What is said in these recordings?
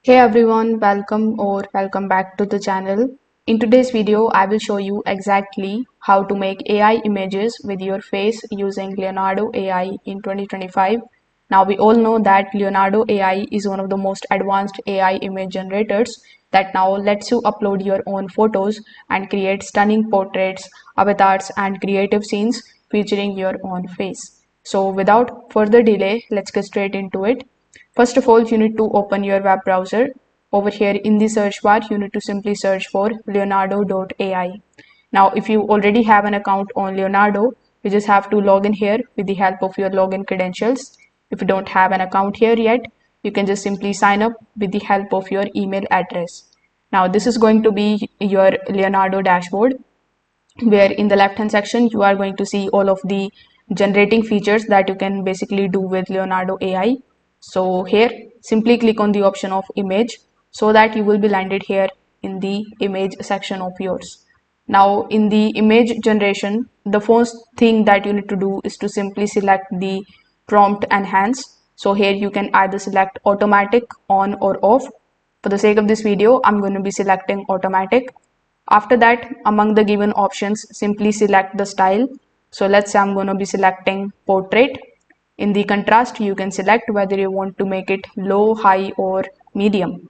Hey everyone, welcome back to the channel. In today's video, I will show you exactly how to make AI images with your face using Leonardo AI in 2025. Now we all know that Leonardo AI is one of the most advanced AI image generators that now lets you upload your own photos and create stunning portraits, avatars and creative scenes featuring your own face. So without further delay, let's get straight into it. First of all, you need to open your web browser. Over here in the search bar, you need to simply search for Leonardo.ai. Now, if you already have an account on Leonardo, you just have to log in here with the help of your login credentials. If you don't have an account here yet, you can just simply sign up with the help of your email address. Now, this is going to be your Leonardo dashboard, where in the left hand section you are going to see all of the generating features that you can basically do with Leonardo AI. So here simply click on the option of image so that you will be landed here in the image section of yours. Now in the image generation, the first thing that you need to do is to simply select the prompt enhance. So here you can either select automatic, on or off. For the sake of this video, I'm going to be selecting automatic. After that, among the given options, simply select the style. So let's say I'm going to be selecting portrait. In the contrast, you can select whether you want to make it low, high or medium.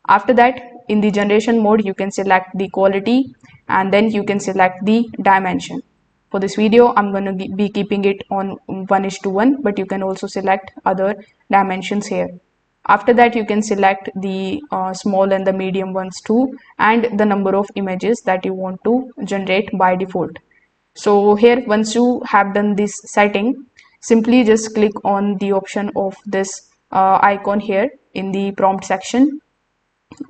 After that, in the generation mode, you can select the quality and then you can select the dimension. For this video, I'm going to be keeping it on 1:1, but you can also select other dimensions here. After that, you can select the small and the medium ones too, and the number of images that you want to generate by default. So here, once you have done this setting, simply just click on the option of this icon here in the prompt section.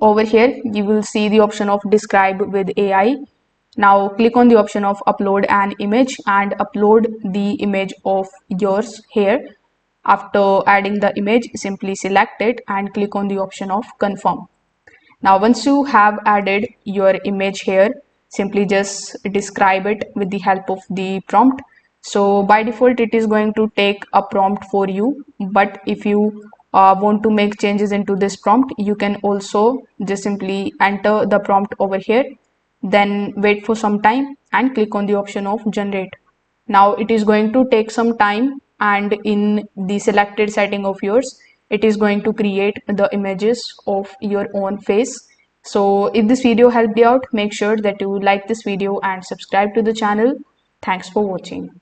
Over here, you will see the option of describe with AI. Now click on the option of upload an image and upload the image of yours here. After adding the image, simply select it and click on the option of confirm. Now once you have added your image here, simply just describe it with the help of the prompt. So by default it is going to take a prompt for you, but if you want to make changes into this prompt, you can also just simply enter the prompt over here, then wait for some time and click on the option of generate. Now it is going to take some time, and in the selected setting of yours, it is going to create the images of your own face. So if this video helped you out, make sure that you like this video and subscribe to the channel. Thanks for watching.